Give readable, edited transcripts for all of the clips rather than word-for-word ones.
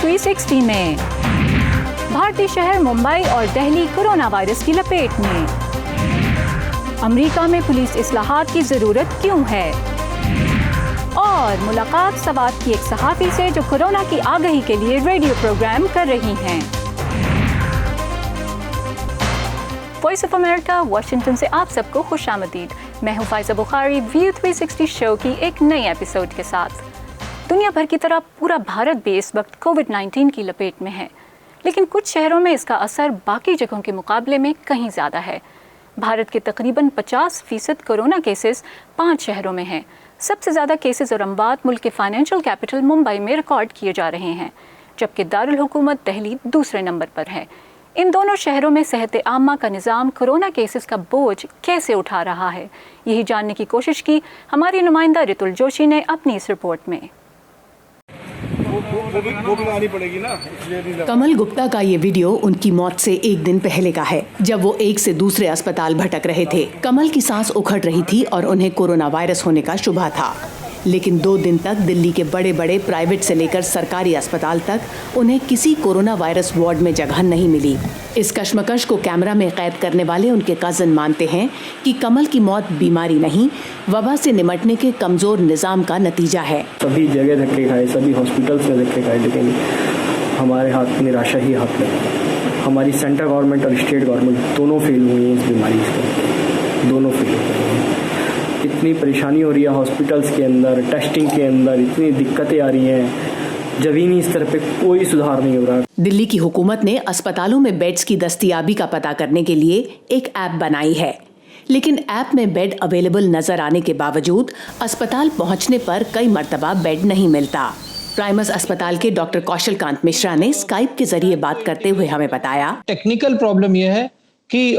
360 میں بھارتی شہر ممبئی اور دہلی کورونا وائرس کی لپیٹ میں، امریکہ میں پولیس اصلاحات کی ضرورت کیوں ہے، اور ملاقات سوات کی ایک صحافی سے جو کورونا کی آگہی کے لیے ریڈیو پروگرام کر رہی ہیں۔ وائس آف امریکہ واشنگٹن سے آپ سب کو خوش آمدید۔ میں ہوں فائزہ بخاری، ویو 360 شو کی ایک نئی ایپیسوڈ کے ساتھ۔ دنیا بھر کی طرح پورا بھارت بھی اس وقت کووڈ-19 کی لپیٹ میں ہے، لیکن کچھ شہروں میں اس کا اثر باقی جگہوں کے مقابلے میں کہیں زیادہ ہے۔ بھارت کے تقریباً 50% کورونا کیسز 5 شہروں میں ہیں۔ سب سے زیادہ کیسز اور اموات ملک کے فائنینشیل کیپٹل ممبئی میں ریکارڈ کیے جا رہے ہیں، جبکہ دارالحکومت دہلی دوسرے نمبر پر ہے۔ ان دونوں شہروں میں صحت عامہ کا نظام کورونا کیسز کا بوجھ کیسے اٹھا رہا ہے، یہی جاننے کی کوشش کی ہماری نمائندہ رتل جوشی نے اپنی اس رپورٹ میں۔ کمل گپتا کا یہ ویڈیو ان کی موت سے ایک دن پہلے کا ہے، جب وہ ایک سے دوسرے اسپتال بھٹک رہے تھے۔ کمل کی سانس اکھڑ رہی تھی اور انہیں کورونا وائرس ہونے کا شبہ تھا، لیکن 2 دن تک دلی کے بڑے بڑے پرائیویٹ سے لے کر سرکاری اسپتال تک انہیں کسی کورونا وائرس وارڈ میں جگہ نہیں ملی۔ اس کشمکش کو کیمرہ میں قید کرنے والے ان کے کزن مانتے ہیں کہ کمل کی موت بیماری نہیں، وبا سے نمٹنے کے کمزور نظام کا نتیجہ ہے۔ سبھی جگہ دھکے کھائے، سبھی ہاسپٹلس میں دھکے کھائے، لیکن ہمارے ہاتھ نراشا ہی ہاتھ میں۔ ہماری سینٹرل گورنمنٹ اور اسٹیٹ گورنمنٹ دونوں فیل ہوئی ہیں اس بیماری سے، دونوں فیل ہوئی ہیں۔ اتنی پریشانی ہو رہی ہے ہاسپٹلس کے اندر، ٹیسٹنگ کے اندر اتنی دقتیں آ رہی ہیں، جبینی استر پہ کوئی سدھار نہیں ہو رہا۔ دلی کی حکومت نے اسپتالوں میں بیڈز کی دستیابی کا پتہ کرنے کے لیے ایک ایپ بنائی ہے، لیکن ایپ میں بیڈ اویلیبل نظر آنے کے باوجود اسپتال پہنچنے پر کئی مرتبہ بیڈ نہیں ملتا۔ پرائمس اسپتال کے ڈاکٹر کوشل کانت مشرا نے اسکائپ کے ذریعے بات کرتے ہوئے ہمیں بتایا، ٹیکنیکل پرابلم یہ ہے کہ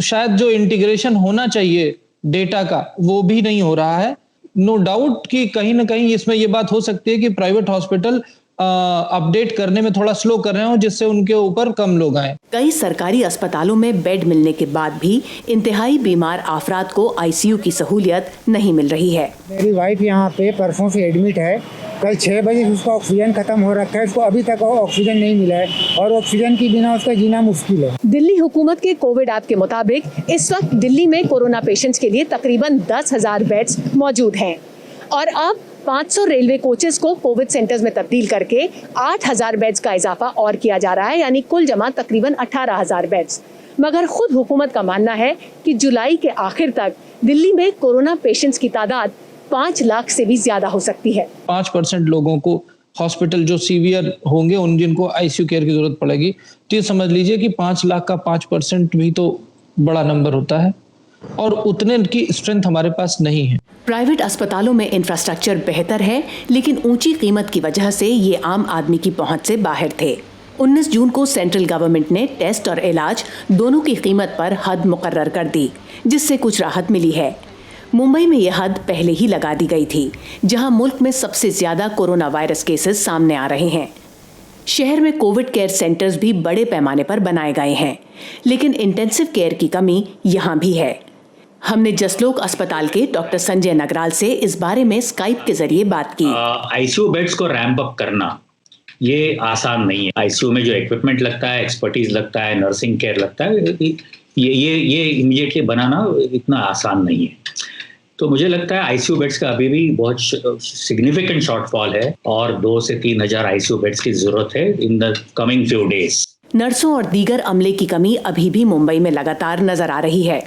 شاید جو انٹیگریشن ہونا چاہیے ڈیٹا کا وہ بھی نہیں ہو رہا ہے۔ نو ڈاؤٹ کہ کہیں نہ کہیں اس میں یہ بات ہو سکتی ہے کہ پرائیویٹ ہاسپٹل اپڈیٹ کرنے میں تھوڑا سلو کر رہے ہوں، جس سے ان کے اوپر کم لوگ آئیں۔ کئی سرکاری اسپتالوں میں بیڈ ملنے کے بعد بھی انتہائی بیمار افراد کو ICU کی سہولیت نہیں مل رہی ہے۔ میری وائف یہاں پہ پرسوں سے ایڈمٹ ہے، کل 6 بجے اس کا آکسیجن ختم ہو رکھا ہے، اس کو ابھی تک آکسیجن نہیں ملا ہے اور آکسیجن کی بنا اس کا جینا مشکل ہے۔ دلی حکومت کے کووڈ ایپ کے مطابق اس وقت دلی میں کورونا پیشنٹس کے لیے تقریباً 10,000 بیڈز موجود ہیں، اور اب 500 ریلوے کوچز کو کووڈ سینٹرز میں تبدیل کر کے 8,000 بیڈز کا اضافہ اور کیا جا رہا ہے، یعنی کل جمع تقریباً 18,000 بیڈز۔ مگر خود حکومت کا ماننا ہے کہ جولائی کے آخر تک دلی میں کورونا پیشنٹس کی تعداد 5 لاکھ سے بھی زیادہ ہو سکتی ہے۔ 5% لوگوں کو ہاسپٹل جو سیویئر ہوں گے، ان جن کو ICU کیئر کی ضرورت پڑے گی، تو یہ سمجھ لیجئے کہ 5 لاکھ کا 5% بھی تو بڑا نمبر ہوتا ہے، اور اتنے کی اسٹرینتھ ہمارے پاس نہیں ہے۔ پرائیویٹ اسپتالوں میں انفراسٹرکچر بہتر ہے، لیکن اونچی قیمت کی وجہ سے یہ عام آدمی کی پہنچ سے باہر تھے۔ 19 جون کو سینٹرل گورنمنٹ نے ٹیسٹ اور علاج دونوں کی قیمت پر حد مقرر کر دی، جس سے کچھ راحت ملی ہے۔ ممبئی میں یہ حد پہلے ہی لگا دی گئی تھی، جہاں ملک میں سب سے زیادہ کورونا وائرس کیسز سامنے آ رہے ہیں۔ شہر میں کووڈ کیئر سینٹرز بھی بڑے پیمانے پر بنائے گئے ہیں، لیکن انٹینسو کیئر کی کمی یہاں بھی ہے۔ ہم نے جسلوک اسپتال کے ڈاکٹر سنجے نگرال سے اس بارے میں اسکائپ کے ذریعے بات کی۔ ICU بیڈز کو ریمپ اپ کرنا یہ آسان نہیں ہے۔ ICU میں جو ایکوپمنٹ لگتا ہے، ایکسپرٹیز لگتا ہے، نرسنگ کیئر لگتا ہے، یہ امیڈیٹلی بنانا اتنا آسان نہیں ہے۔ تو مجھے لگتا ہے ICU بیڈز کا ابھی بھی بہت سگنیفیکنٹ شارٹ فال ہے، اور 2 سے 3 ہزار ICU بیڈز کی ضرورت ہے ان دا کمنگ فیو ڈیز۔ نرسوں اور دیگر عملے کی کمی ابھی بھی ممبئی میں لگاتار نظر آ رہی ہے،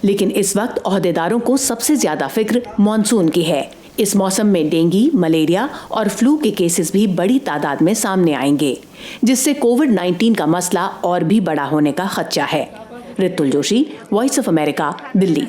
لیکن اس وقت عہدیداروں کو سب سے زیادہ فکر مانسون کی ہے۔ اس موسم میں ڈینگی، ملیریا اور فلو کے کیسز بھی بڑی تعداد میں سامنے آئیں گے، جس سے کووڈ-19 کا مسئلہ اور بھی بڑا ہونے کا خدشہ ہے۔ رتل جوشی، وائس آف امریکہ، دلی۔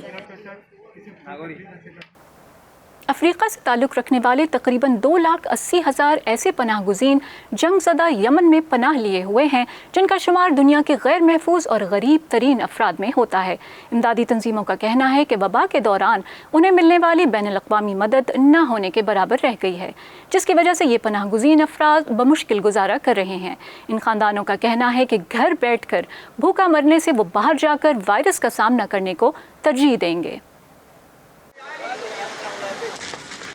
افریقہ سے تعلق رکھنے والے تقریباً 2,80,000 ایسے پناہ گزین جنگ زدہ یمن میں پناہ لیے ہوئے ہیں، جن کا شمار دنیا کے غیر محفوظ اور غریب ترین افراد میں ہوتا ہے۔ امدادی تنظیموں کا کہنا ہے کہ وبا کے دوران انہیں ملنے والی بین الاقوامی مدد نہ ہونے کے برابر رہ گئی ہے، جس کی وجہ سے یہ پناہ گزین افراد بمشکل گزارا کر رہے ہیں۔ ان خاندانوں کا کہنا ہے کہ گھر بیٹھ کر بھوکا مرنے سے وہ باہر جا کر وائرس کا سامنا کرنے کو ترجیح دیں گے۔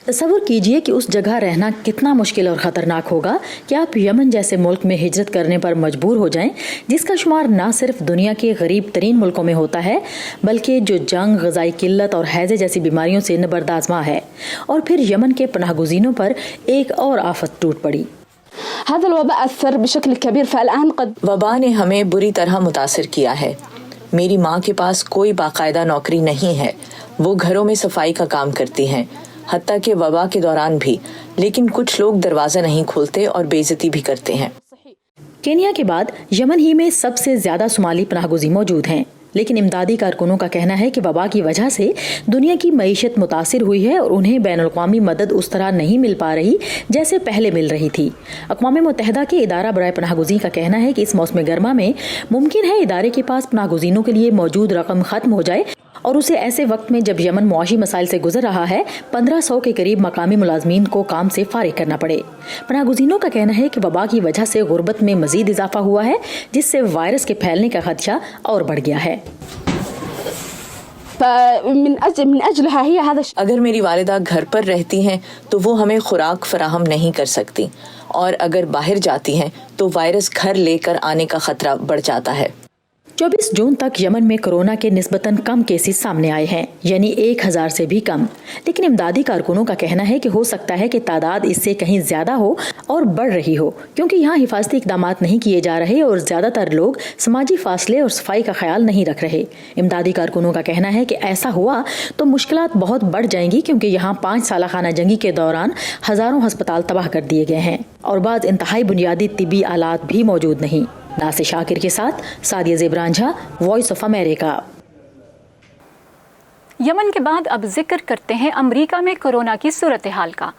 تصور کیجئے کہ اس جگہ رہنا کتنا مشکل اور خطرناک ہوگا کہ آپ یمن جیسے ملک میں ہجرت کرنے پر مجبور ہو جائیں، جس کا شمار نہ صرف دنیا کے غریب ترین ملکوں میں ہوتا ہے بلکہ جو جنگ، غذائی قلت اور ہیضے جیسی بیماریوں سے نبردآزما ہے، اور پھر یمن کے پناہ گزینوں پر ایک اور آفت ٹوٹ پڑی۔ هذا الوباء أثر بشكل كبير فالآن قد وبا نے ہمیں بری طرح متاثر کیا ہے۔ میری ماں کے پاس کوئی باقاعدہ نوکری نہیں ہے، وہ گھروں میں صفائی کا کام کرتی ہیں، حتیٰ کہ وبا کے دوران بھی، لیکن کچھ لوگ دروازہ نہیں کھولتے اور بے عزتی بھی کرتے ہیں۔ کینیا کے بعد یمن ہی میں سب سے زیادہ صومالی پناہ گزین موجود ہیں، لیکن امدادی کارکنوں کا کہنا ہے کہ وبا کی وجہ سے دنیا کی معیشت متاثر ہوئی ہے اور انہیں بین الاقوامی مدد اس طرح نہیں مل پا رہی جیسے پہلے مل رہی تھی۔ اقوام متحدہ کے ادارہ برائے پناہ گزین کا کہنا ہے کہ اس موسم گرما میں ممکن ہے ادارے کے پاس پناہ گزینوں کے لیے موجود رقم ختم ہو جائے، اور اسے ایسے وقت میں جب یمن معاشی مسائل سے گزر رہا ہے 1500 کے قریب مقامی ملازمین کو کام سے فارغ کرنا پڑے۔ پناہ گزینوں کا کہنا ہے کہ وبا کی وجہ سے غربت میں مزید اضافہ ہوا ہے، جس سے وائرس کے پھیلنے کا خدشہ اور بڑھ گیا ہے۔ اگر میری والدہ گھر پر رہتی ہیں تو وہ ہمیں خوراک فراہم نہیں کر سکتی، اور اگر باہر جاتی ہیں تو وائرس گھر لے کر آنے کا خطرہ بڑھ جاتا ہے۔ 24 جون تک یمن میں کورونا کے نسبتاً کم کیسز سامنے آئے ہیں، یعنی 1000 سے بھی کم، لیکن امدادی کارکنوں کا کہنا ہے کہ ہو سکتا ہے کہ تعداد اس سے کہیں زیادہ ہو اور بڑھ رہی ہو، کیونکہ یہاں حفاظتی اقدامات نہیں کیے جا رہے اور زیادہ تر لوگ سماجی فاصلے اور صفائی کا خیال نہیں رکھ رہے۔ امدادی کارکنوں کا کہنا ہے کہ ایسا ہوا تو مشکلات بہت بڑھ جائیں گی، کیونکہ یہاں 5 سالہ خانہ جنگی کے دوران ہزاروں ہسپتال تباہ کر دیے گئے ہیں اور بعض انتہائی بنیادی طبی آلات بھی موجود نہیں۔ ناصر شاکر کے ساتھ سعدیہ زیبرانجھا، وائس آف امریکہ۔ یمن کے بعد اب ذکر کرتے ہیں امریکہ میں کورونا کی صورتحال کا۔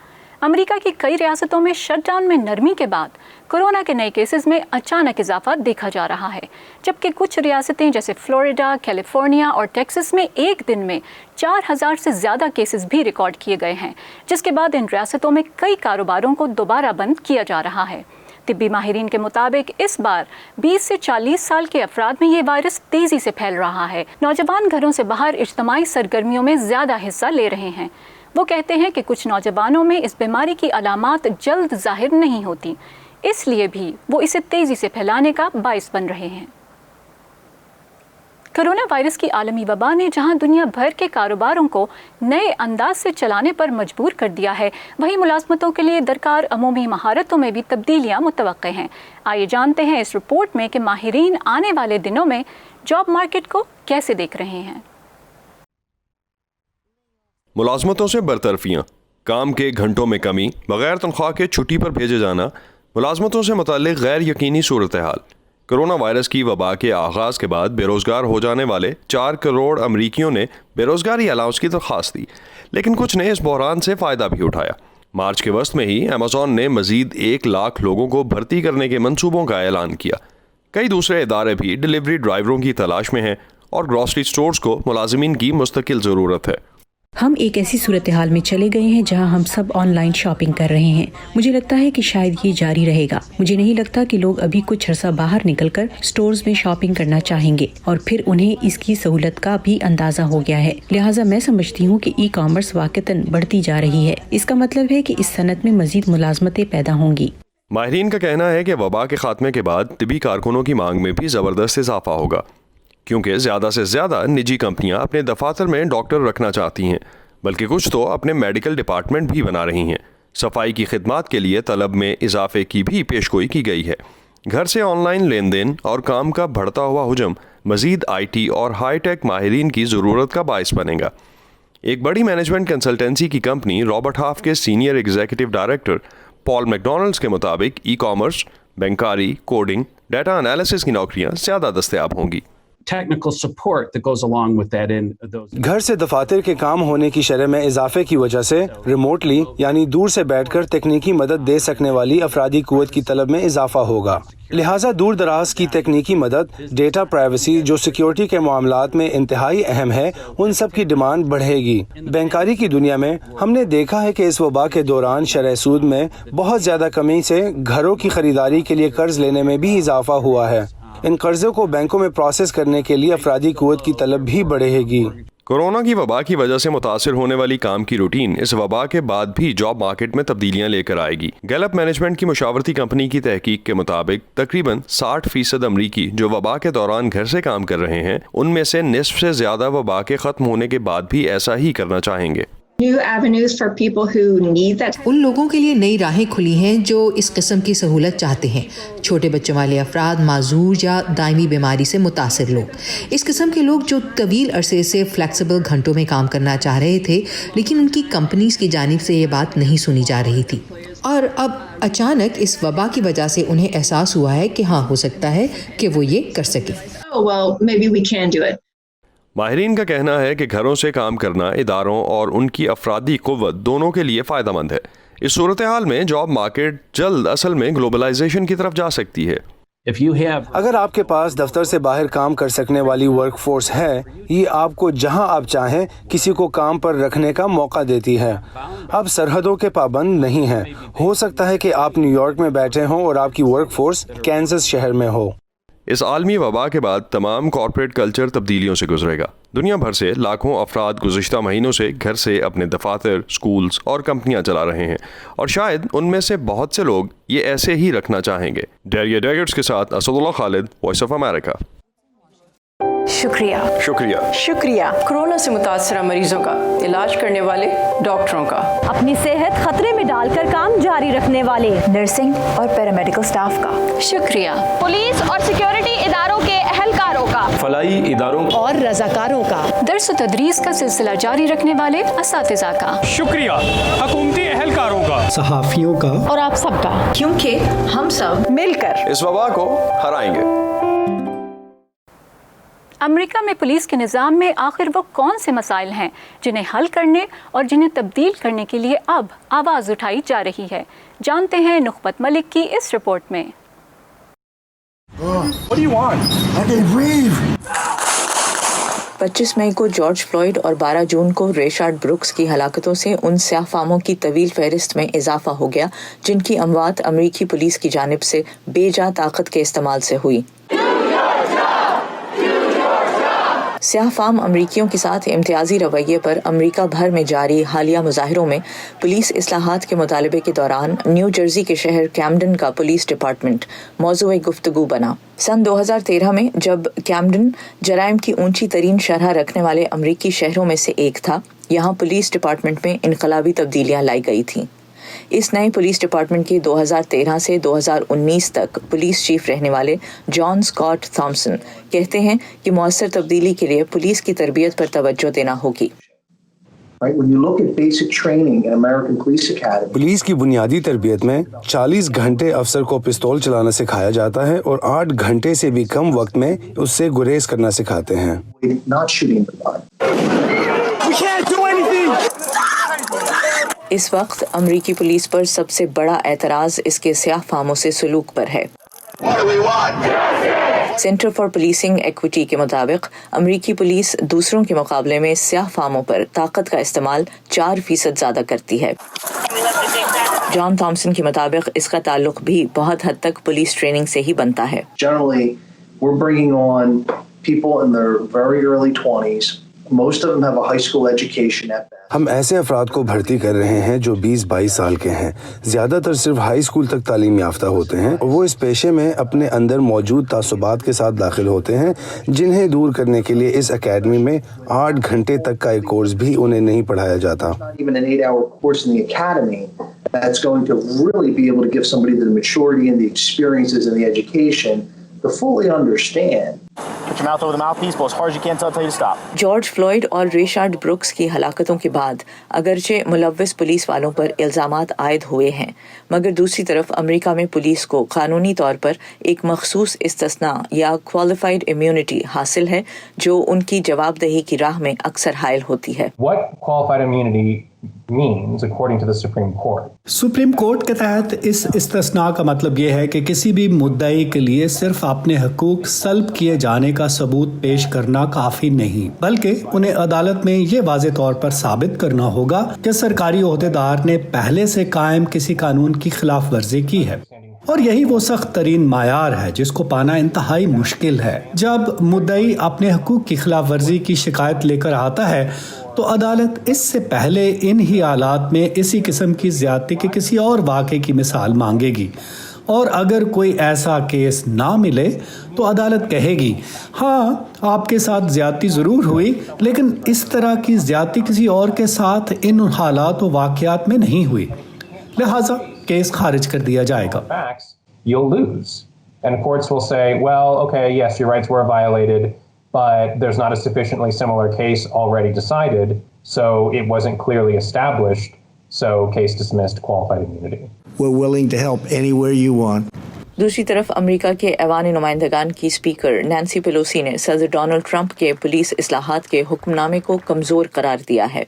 امریکہ کی کئی ریاستوں میں شٹ ڈاؤن میں نرمی کے بعد کورونا کے نئے کیسز میں اچانک اضافہ دیکھا جا رہا ہے، جبکہ کچھ ریاستیں جیسے فلوریڈا، کیلیفورنیا اور ٹیکسس میں ایک دن میں 4000 سے زیادہ کیسز بھی ریکارڈ کیے گئے ہیں، جس کے بعد ان ریاستوں میں کئی کاروباروں کو دوبارہ بند کیا جا رہا ہے۔ طبی ماہرین کے مطابق اس بار 20 سے 40 سال کے افراد میں یہ وائرس تیزی سے پھیل رہا ہے۔ نوجوان گھروں سے باہر اجتماعی سرگرمیوں میں زیادہ حصہ لے رہے ہیں۔ وہ کہتے ہیں کہ کچھ نوجوانوں میں اس بیماری کی علامات جلد ظاہر نہیں ہوتی، اس لیے بھی وہ اسے تیزی سے پھیلانے کا باعث بن رہے ہیں۔ کورونا وائرس کی عالمی وبا نے جہاں دنیا بھر کے کاروباروں کو نئے انداز سے چلانے پر مجبور کر دیا ہے، وہیں ملازمتوں کے لیے درکار عمومی مہارتوں میں بھی تبدیلیاں متوقع ہیں۔ آئیے جانتے ہیں اس رپورٹ میں کہ ماہرین آنے والے دنوں میں جاب مارکیٹ کو کیسے دیکھ رہے ہیں۔ ملازمتوں سے برطرفیاں، کام کے گھنٹوں میں کمی، بغیر تنخواہ کے چھٹی پر بھیجے جانا، ملازمتوں سے متعلق غیر یقینی صورتحال۔ کورونا وائرس کی وبا کے آغاز کے بعد بے روزگار ہو جانے والے 4 کروڑ امریکیوں نے بے روزگاری الاؤنس کی درخواست دی، لیکن کچھ نے اس بحران سے فائدہ بھی اٹھایا۔ مارچ کے وسط میں ہی ایمیزون نے مزید 1 لاکھ لوگوں کو بھرتی کرنے کے منصوبوں کا اعلان کیا۔ کئی دوسرے ادارے بھی ڈلیوری ڈرائیوروں کی تلاش میں ہیں اور گروسری سٹورز کو ملازمین کی مستقل ضرورت ہے۔ ہم ایک ایسی صورتحال میں چلے گئے ہیں جہاں ہم سب آن لائن شاپنگ کر رہے ہیں۔ مجھے لگتا ہے کہ شاید یہ جاری رہے گا۔ مجھے نہیں لگتا کہ لوگ ابھی کچھ عرصہ باہر نکل کر سٹورز میں شاپنگ کرنا چاہیں گے، اور پھر انہیں اس کی سہولت کا بھی اندازہ ہو گیا ہے۔ لہٰذا میں سمجھتی ہوں کہ ای کامرس واقعتاً بڑھتی جا رہی ہے۔ اس کا مطلب ہے کہ اس صنعت میں مزید ملازمتیں پیدا ہوں گی۔ ماہرین کا کہنا ہے کہ وبا کے خاتمے کے بعد طبی کارکنوں کی مانگ میں بھی زبردست اضافہ ہوگا، کیونکہ زیادہ سے زیادہ نجی کمپنیاں اپنے دفاتر میں ڈاکٹر رکھنا چاہتی ہیں، بلکہ کچھ تو اپنے میڈیکل ڈپارٹمنٹ بھی بنا رہی ہیں۔ صفائی کی خدمات کے لیے طلب میں اضافے کی بھی پیشگوئی کی گئی ہے۔ گھر سے آن لائن لین دین اور کام کا بڑھتا ہوا حجم مزید آئی ٹی اور ہائی ٹیک ماہرین کی ضرورت کا باعث بنے گا۔ ایک بڑی مینجمنٹ کنسلٹنسی کی کمپنی رابرٹ ہاف کے senior executive director Paul McDonalds کے مطابق ای کامرس، بینکاری، کوڈنگ، ڈیٹا انالیسس کی نوکریاں زیادہ دستیاب ہوں گی۔ گھر سے دفاتر کے کام ہونے کی شرح میں اضافے کی وجہ سے ریموٹلی یعنی دور سے بیٹھ کر تکنیکی مدد دے سکنے والی افرادی قوت کی طلب میں اضافہ ہوگا۔ لہٰذا دور دراز کی تکنیکی مدد، ڈیٹا پرائیویسی جو سیکیورٹی کے معاملات میں انتہائی اہم ہے، ان سب کی ڈیمانڈ بڑھے گی۔ بینکاری کی دنیا میں ہم نے دیکھا ہے کہ اس وبا کے دوران شرح سود میں بہت زیادہ کمی سے گھروں کی خریداری کے لیے قرض لینے میں بھی اضافہ ہوا ہے۔ ان قرضوں کو بینکوں میں پروسیس کرنے کے لیے افرادی قوت کی طلب بھی بڑھے گی۔ کورونا کی وبا کی وجہ سے متاثر ہونے والی کام کی روٹین اس وبا کے بعد بھی جاب مارکیٹ میں تبدیلیاں لے کر آئے گی۔ گیلپ مینجمنٹ کی مشاورتی کمپنی کی تحقیق کے مطابق تقریباً 60% امریکی جو وبا کے دوران گھر سے کام کر رہے ہیں، ان میں سے نصف سے زیادہ وبا کے ختم ہونے کے بعد بھی ایسا ہی کرنا چاہیں گے۔ ان لوگوں کے لیے نئی راہیں کھلی ہیں جو اس قسم کی سہولت چاہتے ہیں، چھوٹے بچوں والے افراد، معذور یا دائمی بیماری سے متاثر لوگ، اس قسم کے لوگ جو طویل عرصے سے فلیکسیبل گھنٹوں میں کام کرنا چاہ رہے تھے لیکن ان کی کمپنیز کی جانب سے یہ بات نہیں سنی جا رہی تھی، اور اب اچانک اس وبا کی وجہ سے انہیں احساس ہوا ہے کہ ہاں، ہو سکتا ہے کہ وہ یہ کر سکیں۔ ماہرین کا کہنا ہے کہ گھروں سے کام کرنا اداروں اور ان کی افرادی قوت دونوں کے لیے فائدہ مند ہے۔ اس صورتحال میں جاب مارکیٹ جلد اصل میں گلوبلائزیشن کی طرف جا سکتی ہے۔ اگر آپ کے پاس دفتر سے باہر کام کر سکنے والی ورک فورس ہے، یہ آپ کو جہاں آپ چاہیں کسی کو کام پر رکھنے کا موقع دیتی ہے۔ اب سرحدوں کے پابند نہیں ہیں۔ ہو سکتا ہے کہ آپ نیو یارک میں بیٹھے ہوں اور آپ کی ورک فورس کینزس شہر میں ہو۔ اس عالمی وبا کے بعد تمام کارپوریٹ کلچر تبدیلیوں سے گزرے گا۔ دنیا بھر سے لاکھوں افراد گزشتہ مہینوں سے گھر سے اپنے دفاتر، سکولز اور کمپنیاں چلا رہے ہیں، اور شاید ان میں سے بہت سے لوگ یہ ایسے ہی رکھنا چاہیں گے۔ ڈیریا ڈیگٹس کے ساتھ اسد اللہ خالد، وائس آف امریکہ۔ شکریہ کورونا سے متاثرہ مریضوں کا علاج کرنے والے ڈاکٹروں کا، اپنی صحت خطرے میں ڈال کر کام جاری رکھنے والے نرسنگ اور پیرامیڈیکل سٹاف کا، شکریہ پولیس اور سیکیورٹی اداروں کے اہلکاروں کا، فلاحی اداروں اور رضاکاروں کا، درس و تدریس کا سلسلہ جاری رکھنے والے اساتذہ کا، شکریہ حکومتی اہلکاروں کا، صحافیوں کا، اور آپ سب کا، کیونکہ ہم سب مل کر اس وبا کو ہرائیں گے۔ امریکہ میں پولیس کے نظام میں آخر وہ کون سے مسائل ہیں جنہیں حل کرنے اور جنہیں تبدیل کرنے کے لیے اب آواز اٹھائی جا رہی ہے؟ جانتے ہیں نخبت ملک کی اس رپورٹ میں۔ 25 مئی کو جارج فلوئڈ اور 12 جون کو ریشارڈ بروکس کی ہلاکتوں سے ان سیاہ فاموں کی طویل فہرست میں اضافہ ہو گیا جن کی اموات امریکی پولیس کی جانب سے بے جا طاقت کے استعمال سے ہوئی۔ سیاہ فام امریکیوں کے ساتھ امتیازی رویے پر امریکہ بھر میں جاری حالیہ مظاہروں میں پولیس اصلاحات کے مطالبے کے دوران نیو جرسی کے شہر کیمڈن کا پولیس ڈپارٹمنٹ موضوع گفتگو بنا۔ سن 2013 میں جب کیمڈن جرائم کی اونچی ترین شرح رکھنے والے امریکی شہروں میں سے ایک تھا، یہاں پولیس ڈپارٹمنٹ میں انقلابی تبدیلیاں لائی گئی تھیں۔ اس نئے پولیس ڈپارٹمنٹ کے 2013 سے 2019 تک پولیس چیف رہنے والے جان اسکاٹ تھامسن کہتے ہیں کہ مؤثر تبدیلی کے لیے پولیس کی تربیت پر توجہ دینا ہوگی۔ پولیس کی بنیادی تربیت میں 40 گھنٹے افسر کو پستول چلانا سکھایا جاتا ہے اور 8 گھنٹے سے بھی کم وقت میں اس سے گریز کرنا سکھاتے ہیں۔ اس وقت امریکی پولیس پر سب سے بڑا اعتراض اس کے سیاہ فاموں سے سلوک پر ہے۔ سینٹر فار پولیسنگ ایکویٹی کے مطابق امریکی پولیس دوسروں کے مقابلے میں سیاہ فاموں پر طاقت کا استعمال 4% زیادہ کرتی ہے۔ جان تھامسن کے مطابق اس کا تعلق بھی بہت حد تک پولیس ٹریننگ سے ہی بنتا ہے۔ ہم ایسے افراد کو بھرتی کر رہے ہیں جو 20-22 سال کے ہیں، زیادہ تر صرف ہائی اسکول تک تعلیم یافتہ ہوتے ہیں، اور وہ اس پیشے میں اپنے اندر موجود تعصبات کے ساتھ داخل ہوتے ہیں جنہیں دور کرنے کے لیے اس اکیڈمی میں 8 گھنٹے تک کا ایک کورس بھی انہیں نہیں پڑھایا جاتا۔ جارج فلوئڈ اور ریشارڈ بروکس کی ہلاکتوں کے بعد اگرچہ ملوث پولیس والوں پر الزامات عائد ہوئے ہیں، مگر دوسری طرف امریکہ میں پولیس کو قانونی طور پر ایک مخصوص استثناء یا کوالیفائڈ امیونٹی حاصل ہے جو ان کی جواب دہی کی راہ میں اکثر حائل ہوتی ہے۔ سپریم کورٹ کے تحت اس استثناء کا مطلب یہ ہے کہ کسی بھی مدعی کے لیے صرف اپنے حقوق سلب کیے جانے کا ثبوت پیش کرنا کافی نہیں، بلکہ انہیں عدالت میں یہ واضح طور پر ثابت کرنا ہوگا کہ سرکاری عہدیدار نے پہلے سے قائم کسی قانون کی خلاف ورزی کی ہے۔ اور یہی وہ سخت ترین معیار ہے جس کو پانا انتہائی مشکل ہے۔ جب مدعی اپنے حقوق کی خلاف ورزی کی شکایت لے کر آتا ہے تو عدالت اس سے پہلے ان ہی حالات میں اسی قسم کی زیادتی کے کسی اور واقعے کی مثال مانگے گی، اور اگر کوئی ایسا کیس نہ ملے تو عدالت کہے گی ہاں آپ کے ساتھ زیادتی ضرور ہوئی، لیکن اس طرح کی زیادتی کسی اور کے ساتھ ان حالات و واقعات میں نہیں ہوئی، لہٰذا کیس خارج کر دیا جائے گا۔ You'll lose. And courts will say, well, okay, yes, your rights were violated, but there's not a sufficiently similar case already decided, so it wasn't clearly established, so case dismissed, qualified immunity. We're willing to help anywhere you want. دوسری طرف امریکہ کے ایوان نمائندگان کی speaker Nancy Pelosi نے صدر Donald Trump کے police اصلاحات کے حکم نامے کو کمزور قرار دیا ہے۔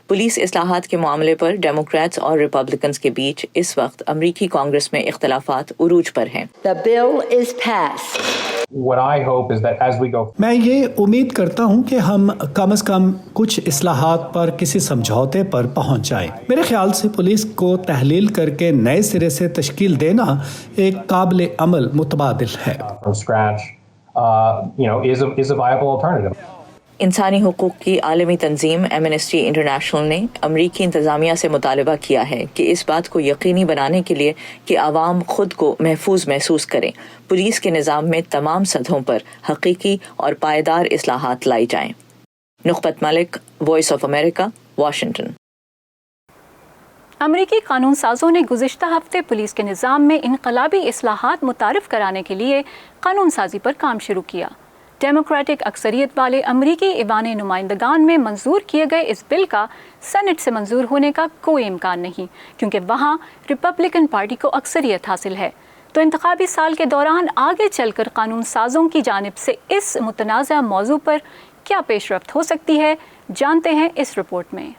پولیس اصلاحات کے معاملے پر ڈیموکریٹس اور ریپبلکنز کے بیچ اس وقت امریکی کانگریس میں اختلافات عروج پر ہیں۔ The bill is passed. What I hope is that as we go, میں یہ امید کرتا ہوں کہ ہم کم از کم کچھ اصلاحات پر کسی سمجھوتے پر پہنچ جائیں۔ میرے خیال سے پولیس کو تحلیل کر کے نئے سرے سے تشکیل دینا ایک قابل عمل متبادل ہے۔ from scratch, is a viable alternative. انسانی حقوق کی عالمی تنظیم ایمنسٹی انٹرنیشنل نے امریکی انتظامیہ سے مطالبہ کیا ہے کہ اس بات کو یقینی بنانے کے لیے کہ عوام خود کو محفوظ محسوس کریں، پولیس کے نظام میں تمام سطحوں پر حقیقی اور پائیدار اصلاحات لائی جائیں۔ نخبت ملک، وائس آف امریکہ، واشنگٹن۔ امریکی قانون سازوں نے گزشتہ ہفتے پولیس کے نظام میں انقلابی اصلاحات متعارف کرانے کے لیے قانون سازی پر کام شروع کیا۔ ڈیموکریٹک اکثریت والے امریکی ایوان نمائندگان میں منظور کیے گئے اس بل کا سینٹ سے منظور ہونے کا کوئی امکان نہیں، کیونکہ وہاں ریپبلکن پارٹی کو اکثریت حاصل ہے۔ تو انتخابی سال کے دوران آگے چل کر قانون سازوں کی جانب سے اس متنازع موضوع پر کیا پیش رفت ہو سکتی ہے، جانتے ہیں اس رپورٹ میں۔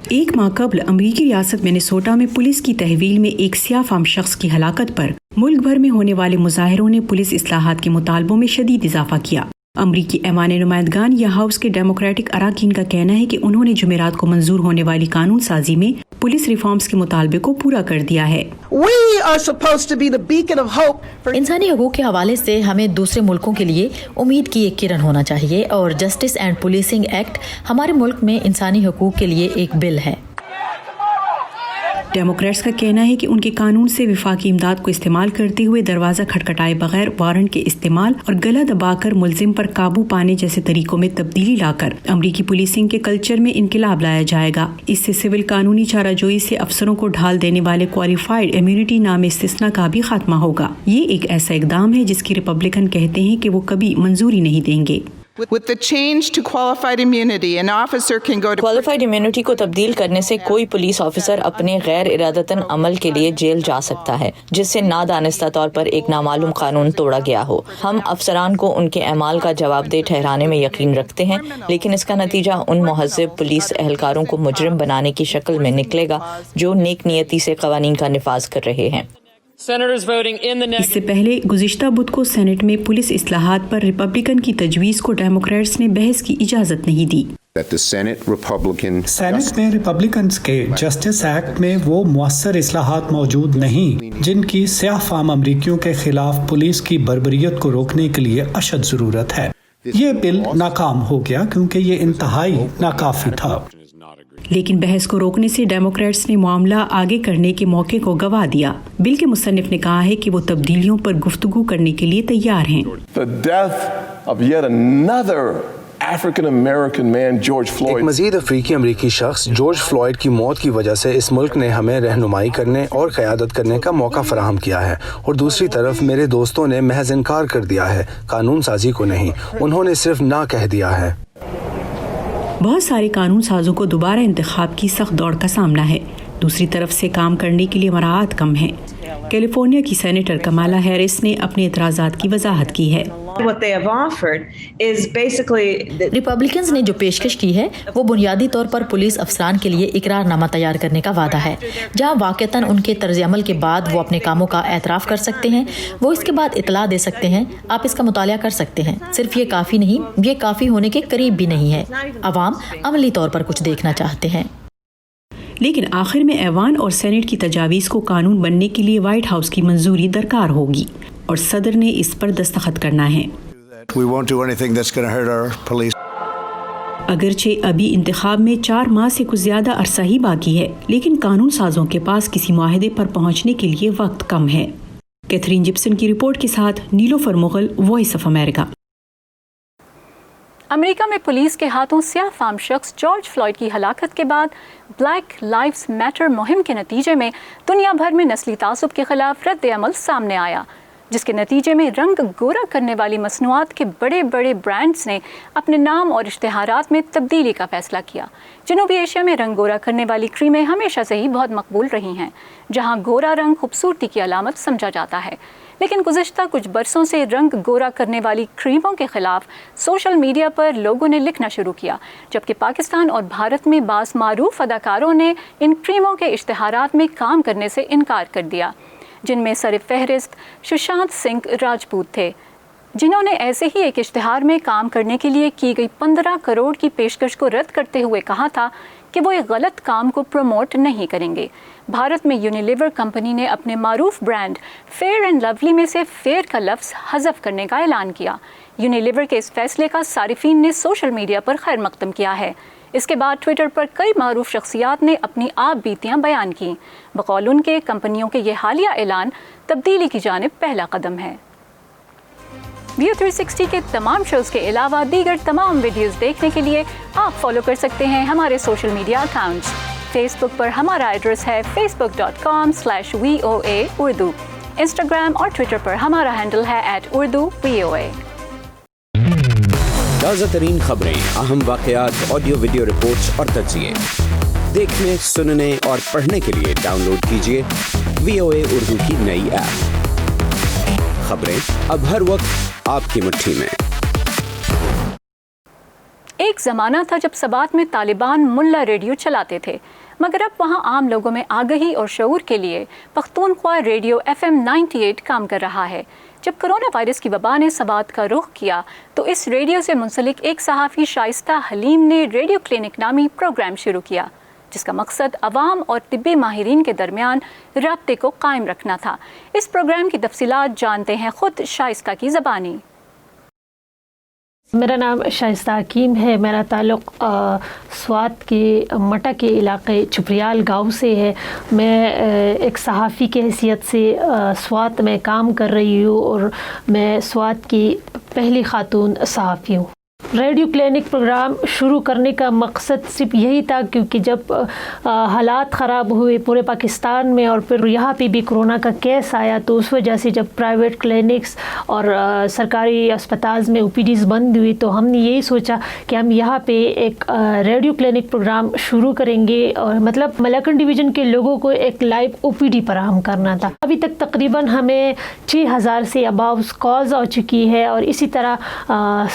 ایک ماہ قبل امریکی ریاست منیسوٹا میں پولیس کی تحویل میں ایک سیاہ فام شخص کی ہلاکت پر ملک بھر میں ہونے والے مظاہروں نے پولیس اصلاحات کے مطالبوں میں شدید اضافہ کیا۔ امریکی ایوان نمائندگان یا ہاؤس کے ڈیموکریٹک اراکین کا کہنا ہے کہ انہوں نے جمعرات کو منظور ہونے والی قانون سازی میں پولیس ریفارمز کے مطالبے کو پورا کر دیا ہے۔ انسانی حقوق کے حوالے سے ہمیں دوسرے ملکوں کے لیے امید کی ایک کرن ہونا چاہیے، اور جسٹس اینڈ پولیسنگ ایکٹ ہمارے ملک میں انسانی حقوق کے لیے ایک بل ہے۔ ڈیموکریٹس کا کہنا ہے کہ ان کے قانون سے وفاقی امداد کو استعمال کرتے ہوئے دروازہ کھٹکھٹائے بغیر وارنٹ کے استعمال اور گلا دبا کر ملزم پر قابو پانے جیسے طریقوں میں تبدیلی لا کر امریکی پولیسنگ کے کلچر میں انقلاب لایا جائے گا۔ اس سے سول قانونی چارہ جوئی سے افسروں کو ڈھال دینے والے کوالیفائڈ امیونٹی نام استثناء کا بھی خاتمہ ہوگا۔ یہ ایک ایسا اقدام ہے جس کی ریپبلکن کہتے ہیں کہ وہ کبھی منظوری نہیں دیں گے۔ With the change to qualified immunity, an officer can go to qualified immunity کو تبدیل کرنے سے کوئی پولیس آفیسر اپنے غیر ارادتاً عمل کے لیے جیل جا سکتا ہے جس سے نادانستہ طور پر ایک نامعلوم قانون توڑا گیا ہو۔ ہم افسران کو ان کے اعمال کا جواب دہ ٹھہرانے میں یقین رکھتے ہیں، لیکن اس کا نتیجہ ان مہذب پولیس اہلکاروں کو مجرم بنانے کی شکل میں نکلے گا جو نیک نیتی سے قوانین کا نفاذ کر رہے ہیں۔ اس سے پہلے گزشتہ بدھ کو سینٹ میں پولیس اصلاحات پر ریپبلکن کی تجویز کو ڈیموکریٹس نے بحث کی اجازت نہیں دی۔ سینٹ میں ریپبلکنز کے جسٹس ایکٹ میں وہ مؤثر اصلاحات موجود نہیں جن کی سیاہ فام امریکیوں کے خلاف پولیس کی بربریت کو روکنے کے لیے اشد ضرورت ہے۔ یہ بل ناکام ہو گیا کیونکہ یہ انتہائی ناکافی تھا۔ لیکن بحث کو روکنے سے ڈیموکریٹس نے معاملہ آگے کرنے کے موقع کو گنوا دیا۔ بل کے مصنف نے کہا ہے کہ وہ تبدیلیوں پر گفتگو کرنے کے لیے تیار ہیں۔ ایک مزید افریقی امریکی شخص جارج فلوئڈ کی موت کی وجہ سے اس ملک نے ہمیں رہنمائی کرنے اور قیادت کرنے کا موقع فراہم کیا ہے، اور دوسری طرف میرے دوستوں نے محض انکار کر دیا ہے، قانون سازی کو نہیں، انہوں نے صرف نہ کہہ دیا ہے۔ بہت سارے قانون سازوں کو دوبارہ انتخاب کی سخت دوڑ کا سامنا ہے، دوسری طرف سے کام کرنے کے لیے مراعات کم ہیں۔ کیلیفورنیا کی سینیٹر کمالا ہیرس نے اپنے اعتراضات کی وضاحت کی ہے۔ ریپبلکنز نے جو پیشکش کی ہے وہ بنیادی طور پر پولیس افسران کے لیے اقرار نامہ تیار کرنے کا وعدہ ہے، جہاں واقعتاً ان کے طرز عمل کے بعد وہ اپنے کاموں کا اعتراف کر سکتے ہیں، وہ اس کے بعد اطلاع دے سکتے ہیں، آپ اس کا مطالعہ کر سکتے ہیں۔ صرف یہ کافی نہیں، یہ کافی ہونے کے قریب بھی نہیں ہے۔ عوام عملی طور پر کچھ دیکھنا چاہتے ہیں۔ لیکن آخر میں ایوان اور سینٹ کی تجاویز کو قانون بننے کے لیے وائٹ ہاؤس کی منظوری درکار ہوگی اور صدر نے اس پر دستخط کرنا ہے۔ اگرچہ ابھی انتخاب میں 4 ماہ سے کچھ زیادہ عرصہ ہی باقی ہے، لیکن قانون سازوں کے پاس کسی معاہدے پر پہنچنے کے لیے وقت کم ہے۔ کیتھرین جپسن کی رپورٹ کے ساتھ نیلوفر مغل، وائس آف امریکہ۔ امریکہ میں پولیس کے ہاتھوں سیاہ فام شخص جارج فلوئڈ کی ہلاکت کے بعد بلیک لائیوز میٹر مہم کے نتیجے میں دنیا بھر میں نسلی تعصب کے خلاف رد عمل سامنے آیا، جس کے نتیجے میں رنگ گورا کرنے والی مصنوعات کے بڑے بڑے برانڈز نے اپنے نام اور اشتہارات میں تبدیلی کا فیصلہ کیا۔ جنوبی ایشیا میں رنگ گورا کرنے والی کریمیں ہمیشہ سے ہی بہت مقبول رہی ہیں، جہاں گورا رنگ خوبصورتی کی علامت سمجھا جاتا ہے، لیکن گزشتہ کچھ برسوں سے رنگ گورا کرنے والی کریموں کے خلاف سوشل میڈیا پر لوگوں نے لکھنا شروع کیا، جبکہ پاکستان اور بھارت میں بعض معروف اداکاروں نے ان کریموں کے اشتہارات میں کام کرنے سے انکار کر دیا، جن میں سر فہرست سشانت سنگھ راجپوت تھے، جنہوں نے ایسے ہی ایک اشتہار میں کام کرنے کے لیے کی گئی 15 کروڑ کی پیشکش کو رد کرتے ہوئے کہا تھا کہ وہ ایک غلط کام کو پروموٹ نہیں کریں گے۔ بھارت میں یونیلیور کمپنی نے اپنے معروف برانڈ فیئر اینڈ لولی میں سے فیئر کا لفظ حذف کرنے کا اعلان کیا۔ یونیلیور کے اس فیصلے کا صارفین نے سوشل میڈیا پر خیر مقدم کیا ہے۔ اس کے بعد ٹویٹر پر کئی معروف شخصیات نے اپنی آپ بیتیاں بیان کیں۔ بقول ان کے کمپنیوں کے یہ حالیہ اعلان تبدیلی کی جانب پہلا قدم ہے۔ ویو 360 کے تمام شوز کے علاوہ دیگر تمام ویڈیوز دیکھنے کے لیے آپ فالو کر سکتے ہیں ہمارے سوشل میڈیا اکاؤنٹس۔ فیس بک پر ہمارا ایڈریس ہے facebook.com/VOA اردو۔ انسٹاگرام اور ٹویٹر پر ہمارا ہینڈل ہے @urduvoa۔ تازہ ترین خبریں، اہم واقعات، آڈیو ویڈیو رپورٹس اور تجزیے دیکھنے، سننے اور پڑھنے کے لیے ڈاؤن لوڈ کیجیے VOA اردو کی نئی ایپ۔ خبریں اب ہر وقت آپ کی مٹھی میں۔ ایک زمانہ تھا جب سبات میں طالبان ملا ریڈیو چلاتے تھے، مگر اب وہاں عام لوگوں میں آگہی اور شعور کے لیے پختونخوا ریڈیو FM 98 کام کر رہا ہے۔ جب کرونا وائرس کی وبا نے سبات کا رخ کیا تو اس ریڈیو سے منسلک ایک صحافی شائستہ حلیم نے ریڈیو کلینک نامی پروگرام شروع کیا، جس کا مقصد عوام اور طبی ماہرین کے درمیان رابطے کو قائم رکھنا تھا۔ اس پروگرام کی تفصیلات جانتے ہیں خود شائستہ کی زبانی۔ میرا نام شائستہ حکیم ہے، میرا تعلق سوات کے مٹا کے علاقے چپریال گاؤں سے ہے۔ میں ایک صحافی کی حیثیت سے سوات میں کام کر رہی ہوں اور میں سوات کی پہلی خاتون صحافی ہوں۔ ریڈیو کلینک پروگرام شروع کرنے کا مقصد صرف یہی تھا، کیونکہ جب حالات خراب ہوئے پورے پاکستان میں اور پھر یہاں پہ بھی کرونا کا کیس آیا، تو اس وجہ سے جب پرائیویٹ کلینکس اور سرکاری اسپتال میں OPDs بند ہوئی تو ہم نے یہی سوچا کہ ہم یہاں پہ ایک ریڈیو کلینک پروگرام شروع کریں گے، اور مطلب ملاکنڈ ڈویژن کے لوگوں کو ایک لائیو OPD فراہم کرنا تھا۔ ابھی تک تقریباً ہمیں 6000 سے اباؤ کالز آ چکی ہے، اور اسی طرح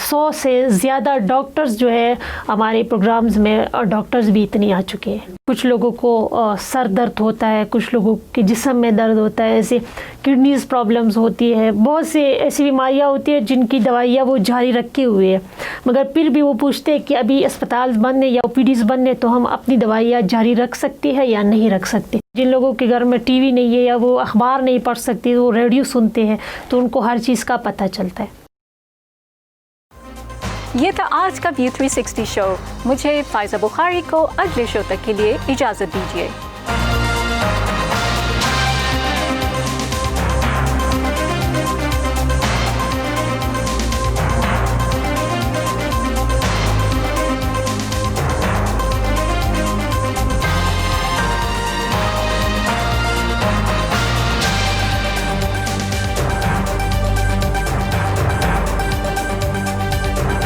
100 سے زیادہ ڈاکٹرز جو ہے ہمارے پروگرامز میں، اور ڈاکٹرز بھی اتنے آ چکے ہیں۔ کچھ لوگوں کو سر درد ہوتا ہے، کچھ لوگوں کے جسم میں درد ہوتا ہے، ایسے کڈنیز پرابلمز ہوتی ہے، بہت سے ایسی بیماریاں ہوتی ہیں جن کی دوائیاں وہ جاری رکھے ہوئے ہیں، مگر پھر بھی وہ پوچھتے ہیں کہ ابھی اسپتال بند ہے یا OPDs بند ہے تو ہم اپنی دوائیاں جاری رکھ سکتے ہیں یا نہیں رکھ سکتے۔ جن لوگوں کے گھر میں ٹی وی نہیں ہے یا وہ اخبار نہیں پڑھ سکتے، وہ ریڈیو سنتے ہیں تو ان کو ہر چیز کا پتہ چلتا ہے۔ یہ تھا آج کا ویو 360 شو۔ مجھے فائزہ بخاری کو اگلے شو تک کے لیے اجازت دیجیے۔